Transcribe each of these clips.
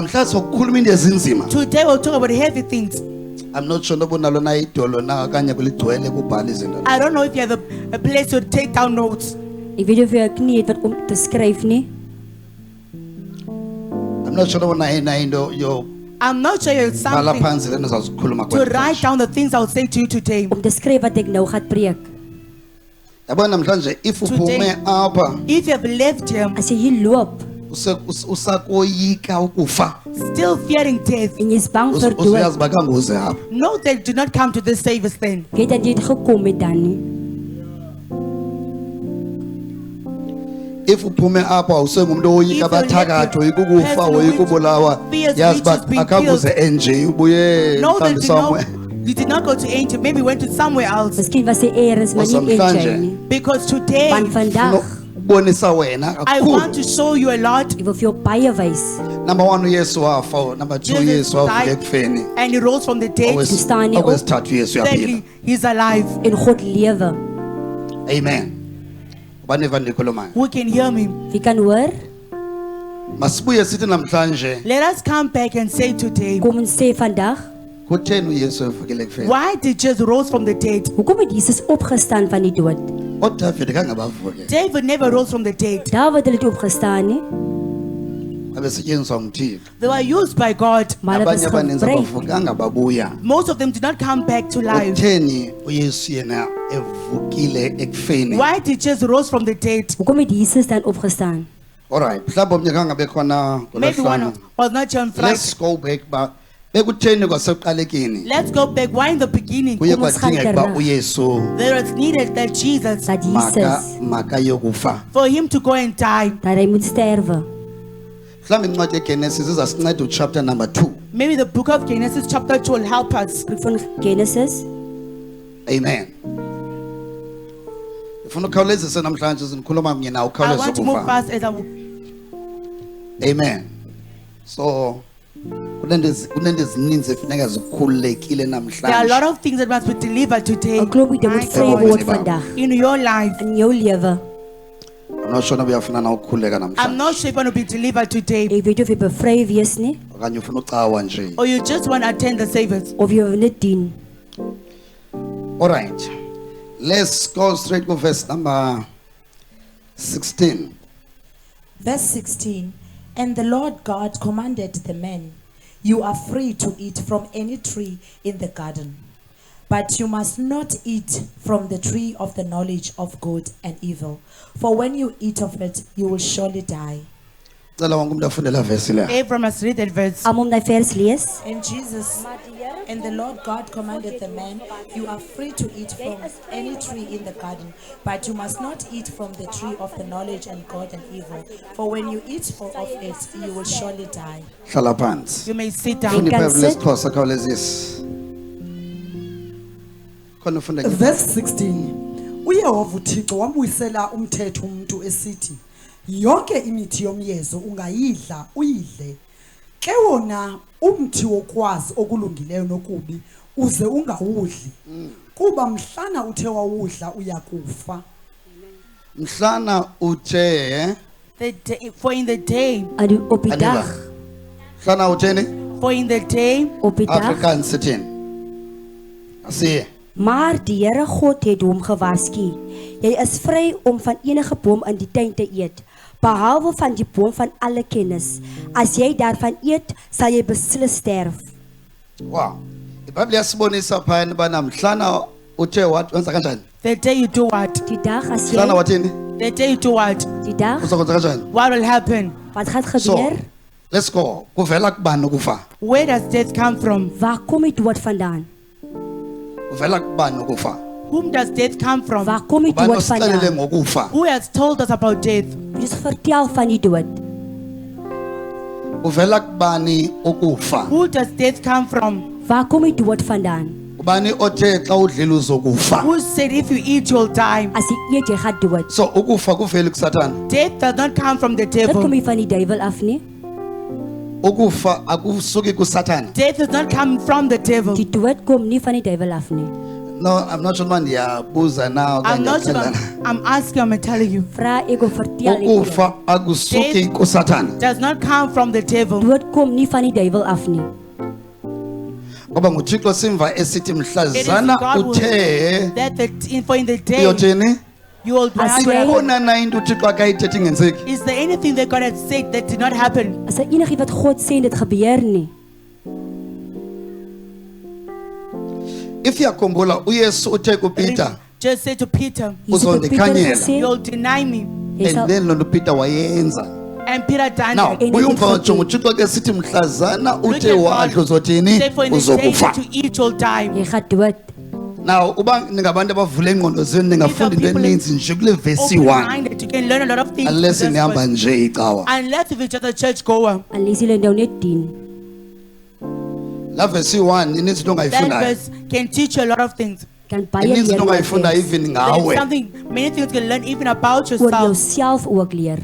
namhlanje sokukhuluma into ezinzima. Today we'll talk about heavy things. I'm not sure noba unalo na idolo na okanye kuligcwele kubhala izinto. I don't know if you have a place to take down notes. Ek weet of jy 'n knie het wat om te skryf nie. I'm not sure noba na into yo I'm not sure you have bhala something phansi lento zazikhuluma to write down the things I'll say to you today. Om te skryf wat ek nou gaan preek. Yabona namhlanje if uphume apha If you have left him, As jy hier loop usakoyika ukufa still fearing death, en jy's bang vir dood, uyazi bakangoze apha. know that do not come to this service then. weet dat jy het gekom het dan nie. If uphume apha usengumuntu oyika If you abathakatho let oyika your ukufa personal oyika ubulawa fears yazi reaches being akangoze enje ubuye Know that mhlawumbe somewhere. you did not go to Angel, maybe went to somewhere else. Miskien was jy eers maar nie Namhlanje. NJ nie. Because today Want vandag Ukubonisa wena I want kakhulu. to show you a lot. ek wil vir jou baie wys. Number 1 uYesu wafa, number 2 Jesus uYesu wavuka died ekufeni. and he rose from the dead. staan nie op. Okwesithathu uYesu uyaphila. Thirdly, he's alive. En God lewe. Amen. Ubani van ndikhulumayo. Who can hear me? Wie kan hoor? Masibuye sithi namhlanje Let us come back and say today, Kom ons sê vandag, kutheni uYesu evukile ekufeni? why did Jesus rose from the dead? hoekom het Jesus opgestaan van die dood? ODavid kangabavuke. David never rose from the dead. Dawid het nie opgestaan nie, Abesetyenziswa nguThixo. They were used by God. maar hulle Abanye was abaninzi gebruik. abavukanga babuya. Most of them did not come back to life. Kutheni uYesu yena evukile ekufeni? Why did Jesus rose from the dead? Hoekom het Jesus dan opgestaan? Alright, mhlawumbe omnye kangabe khona Maybe one ngolwesihlanu. was not John Friday. Let's go back ba bekutheni kwasekuqalekeni. Let's go back. Why in the beginning? Kuye Kom ons gaan kwadingeka uba terug. uYesu There was needed that Jesus, Dat Jesus, makayokufa. for him to go and die. dat hy moet sterwe. Mhlawumbe incwadi yeGenesis izasinceda uchapter number 2. Maybe the book of Genesis chapter 2 will help us. Boek van Genesis. Amen. Ufuna ukhawulezise namhlanje sinkhuluma kunye nawe I ukhawuleze want to move ukufa. fast as I Amen. So kunento ezininzi efuneka zikhululekile there are a namhlanje. lot of things that must be delivered today 'n Klomp dinge moet My vry God. word vandag in your life. in jou lewe. I'm not sure uyafuna na ukukhululeka I'm namhlanje. not sure if you want to be delivered today Ek weet of jy bevry wees nie Okanye ufuna ucawa nje. or you just want to attend the service. of jy wil net dien. All right. Let's go straight to verse number 16. Verse 16. And the Lord God commanded the man, you are free to eat from any tree in the garden, but you must not eat from the tree of the knowledge of good and evil, for when you eat of it, you will surely die. Cela wonke umuntu afunde la verse le. Abraham must read that verse. Om daai vers lees. And the Lord God commanded the man, you are free to eat from any tree in the garden, but you must not eat from the tree of the knowledge and good and evil, for when you eat of it, you will surely die. Hlala phansi. You may sit down. Funi can Bible sit. lesixhosa khawulezisa. Khona ufunda ke. Verse 16. uYehova uThixo wambuyisela umthetho umuntu esithi yonke imithi yomyezo ungayidla uyidle ke wona umthi wokwazi okulungileyo nokubi uze ungawudli kuba mhlana uthe wawudla uyakufa. Mhlana uthe For in the day, Op die dag, mhlana utheni? for in the day, op die dag. Afrikaans sithini? Asiye. Maar die Here God het hom gewaarsku. Jy is vry om van enige boom in die tuin te eet, behalwe van die boom van alle kennis. As jy daarvan eet, sal jy beslis sterf. Wow. iBhayibheli yasibonisa phayana bana mhlana uthe wenza kanjani? the day you do what? Die dag as Mhlana jy, wathini? The day you do what? die dag, Uzokwenza kanjani? What will happen? wat gaan So, gebeur? let's go. Kuvela kubani ukufa? Where does death come from? Waar kom die dood vandaan? Kuvela kubani ukufa? Whom does death come from? Waar kom die Ubani dood osixelele vandaan? ngokufa? Who has told us about death? Dis vertel van die dood. Kuvela kubani ukufa? Who does death come from? Waar kom die dood vandaan? Ubani othe xa udlile uzokufa? Who said if you eat you'll die? As jy eet, jy gaan dood. So ukufa kuveli kuSathana. Death does not come from the Dit kom devil. nie van die duiwel af nie. Ukufa akusuki kuSathana. Death does not come from the devil. Die dood kom nie van die duiwel af nie. No, I'm not sure man ndiyabuza now. I'm not sure. I'm asking, I'm telling you. Vra ek wil vertel ek Ukufa akusuki kuSathana. Does not come from the devil. dood kom nie van die duiwel af nie. Ngoba nguThixo simva esithi It is mhlazana God who- uthe that for in the day uyothini? you will As have. Khona na into uThixo akayithethi ngenzeki. Is there anything that God had said that did not happen? As daar enigiets wat God sê en dit gebeur nie. If yakhumbula uYesu uthe kuPeter Just say to Peter, Jesus het vir Peter Uzondikhanyela. gesê, you'll deny me. jy sal and then lonto Peter wayenza. And Peter done Now it. And uyumva it is nje uThixo ke sithi mhlazana Look uthe at wadla God. uzothini Say for in the day uzokufa. that you eat, you'll die. jy gaan dood. Now uba ningabantu abavule ingqondo zenu ningafunda into people eninzi nje kule verse 1 Open-minded, you can learn a lot of things. unless from this nihamba verse. nje icawa. Unless if you're just a church goer. Unless jy nou net dien. La verse 1 ininzi into That ongayifundayo. verse can teach you a lot of things. Kan baie Ininzi leer into oor ongayifunda mens. even There's ngawe. something, many things you can learn even about Oor yourself. jouself ook leer.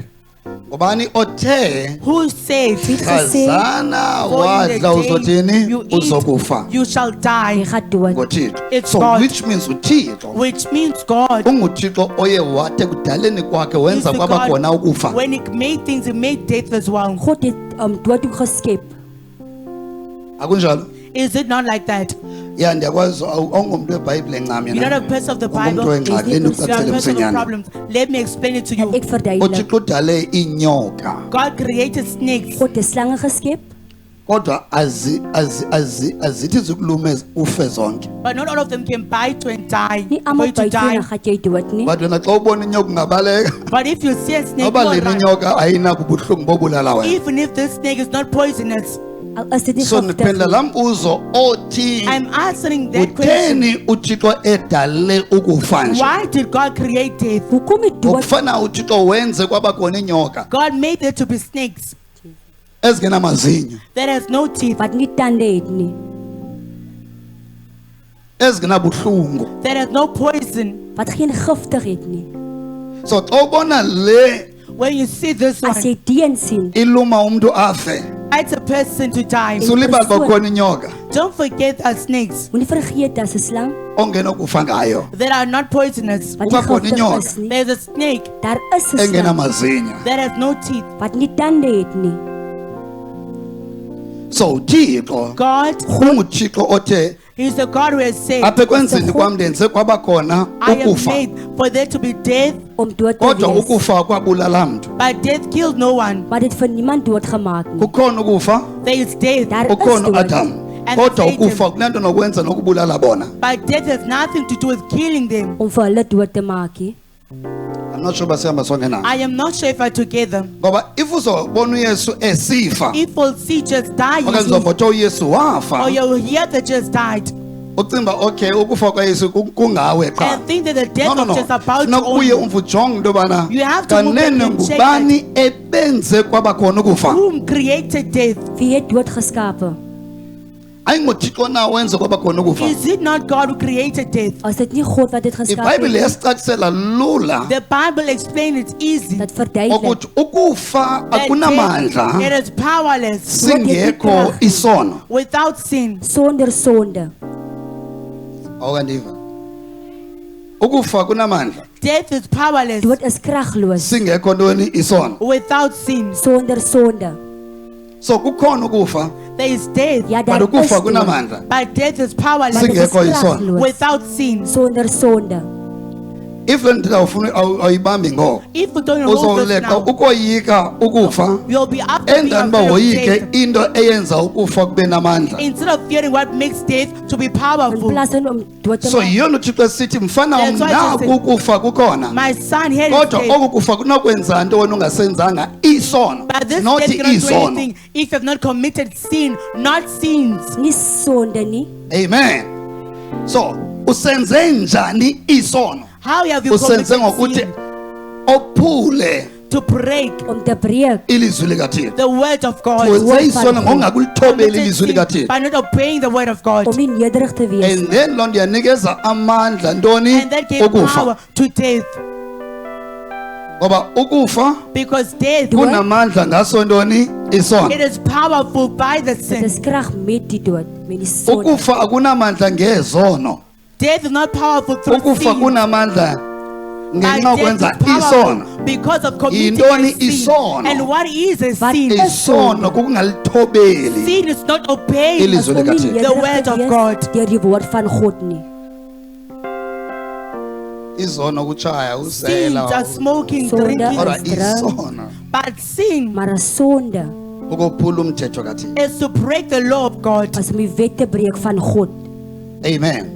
Ngobani othe Who says, Gesê, khazana for in the wadla day uzothini you eat, uzokufa. you shall jy die. gaan dood. ngoThixo. It's So God. which means uThixo Which means God. unguThixo oye wathi kudaleni kwakhe is wenza the kwaba God. khona ukufa. When he made things, he made death as well. God het dood ook geskep. Akunjalo? Is it not like that? Ya ndiyakwazi awungumuntu weBhayibhile encam You're not a person of the Umuntu Bible. wengxaki You're You're a endicacisele person of msinyane. problems. Let me explain it to you. Ek verduidelik. uThixo udale inyoka God created snakes, God het slange geskep, kodwa azithi zikulume ufe zonke. but not all of them can bite and die. nie For almal you to byt jy die. dan gaan jy dood nie. But wena xa ubona inyoka ungabaleka. But if you see a snake, Noba you will lena run. inyoka ayinabo ubuhlungu bobulala wena. Even if this snake is not poisonous, Al is dit nie So giftig niphendula nie. lambuzo othi I'm answering that question. utheni uThixo edale ukufa nje? Why did God create death? Hoekom het dood Ukufana uThixo wenze kwaba khona inyoka God made there to be snakes ezingenamazinyo, that has no teeth, wat nie tande het nie, ezingenabuhlungu. that has no poison. wat geen giftig het nie. So xa ubona le When you see this As jy one, teen sien, iluma umuntu afe, it's a person to die. sulibali bakhona inyoka Don't forget that snakes moenie vergeet dat 'n slang ongenokufa ngayo, that are not poisonous. wat nie Kuba khona giftig inyoka. is nie. There's a snake Daar is 'n slang engenamazinyo. that has no teeth. wat nie tande het nie. So uThixo God, unguThixo othe He's the God who has said, apha ekwenzeni kwam ndenze kwaba khona I am ukufa, made for there to be death, Om dood te kodwa wees. ukufa kwabulala mntu. but death killed no one. Maar dit vir niemand doodgemaak nie. Kukhona ukufa, There is death, Daar is ukhona dood. uAdam, And kodwa Satan. ukufa kunento nokwenza nokubulala bona. but death has nothing to do with killing them. Om vir hulle dood te maak nie. I'm not sure basihamba sonke na. I am not sure if I together. Ngoba if uzobona uYesu esifa, If we'll see just die, okanye uzobotha uYesu wafa, or you'll hear that just died, ucimba okay ukufa kwaYesu kungawe qha. and think that the death No, of no, just no. about to Funeka own uye you. umfujonge into yobana You have to move kanene back and check ngubani ebenze kwaba khona ukufa. Whom created death? Wie het dood geskape? Ayingothixo na wenze kwaba khona ukufa. Is it not God who created death? As dit nie God wat dit geskape iBhayibhile het, yasicacisela lula The Bible explains it easy. dat verduidelik. ukuthi ukufa That akunamandla death, it is powerless singekho isono. without sin. Sonder sonde. Awukandiva? Ukufa kunamandla Death is powerless Dood is kragloos. singekho ntoni isono. without sin. Sonder sonde. So kukhona ukufa There is death, Ja, but daar is ukufa dood. kunamandla but death is Maar powerless dit is Singekho isono. kragloos. without sin. Sonder sonde. if le nto awufuni awuyibambi ngoko If you don't hold this uzoleqa now, ukoyika ukufa you'll be after being endani uba afraid of woyike death. into eyenza ukufa kube namandla. Instead of fearing what makes death to be In powerful. plaas van om dood te So maak. yiyona uthixo esithi mfana That's why naku Jesus said, ukufa kukhona, My son, here is kodwa death. oku kufa kunokwenza nto wena ungasenzanga isono, But this not death cannot do isono. anything if you have not committed sin, not sins. Nie sonde nie. Amen. So usenze njani isono? How have you Usenze committed ngokuthi sin? ophule To break Om te breek. ilizwi likaThixo. the word of God. Wenze isono ngokungakulithobeli Committed ilizwi sin likaThixo. by not obeying the word of God. Om nie nederig te wees. And then loo nto yanikeza amandla ntoni? And that gave Ukufa. power to death. Ngoba ukufa Because death, kunamandla ngaso ntoni? Isono. it is powerful by the Dit sin. is krag met die dood, met die sonde. Ukufa akunamandla ngezono. Death is not powerful through ukufa sin. kunamandla But ngenxa death yokwenza is powerful isono. because of committing Yintoni a sin. isono? And what is a sin? Isono kukungalithobeli Sin is not obeying ilizwi Om nie likaThixo. The word of nederig te God. wees deur die woord van God nie. Izono kuchaya Sins uzela. are smoking, Sonde drinking. Ora is drink, isono But sin maar 'n sonde ukuphula umthetho kaThixo. is to break the law of God. as om die wet te breek van God. Amen.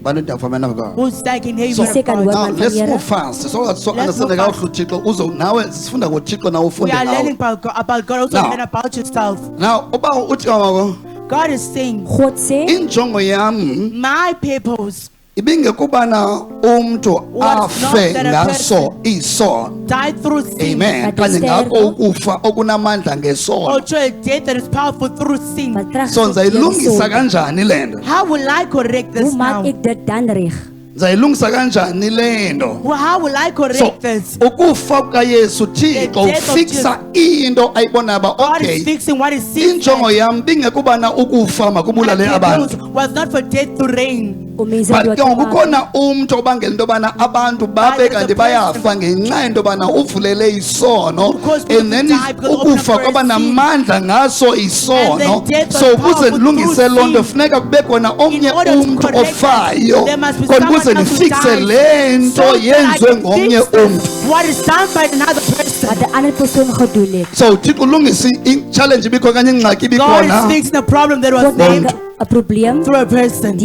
Bantu for man of God. Who's like in So, heaven of second God. word- Now man let's van Here. move fast. So Let's understand move ngawo fast. uThixo uzo nawe sifunda ngoThixo na We ufunde are learning ngawo. about God, also Now. learn about yourself. Now uba uthi awako God is saying, God sê injongo yami my purpose ibingekubana umuntu Was not afe that a ngaso isono. died through sin. Amen. But Kanye instead- ngako ukufa okunamandla ngesono. Or through a death that is powerful through sin. wat terug So nzayilungisa kanjani lento? How will I correct this Hoe maak now? ek dit dan reg? Nzayilungisa kanjani lento? Well, how will I So correct this? ukufa kukaYesu The Thixo death of ufixa into ayibona ba God is okay. fixing what is sin. Injongo yami bingekubana ukufa makubulale abantu. Was not for death to reign. Om mense But dood ke te maak. kukhona umuntu obangela into yobana abantu babe there's a kanti bayafa ngenxa yento yobana uvulele isono Because people and then die because open up ukufa for a kwaba sin. namandla ngaso And isono. then death was So ukuze powerful ndilungise through loo nto sin. funeka kube khona omnye order to umntu correct ofayo there must be khona someone ukuze else who ndifikse dies le nto so that I yenziwe can ngomnye fix this. umntu. What is done by another person. Wat 'n ander persoon gedoen het. So uthixo ulungise i-challenge ibikho okanye ingxaki God is ibikhona fixing the problem that was God named maak 'n probleem through a person.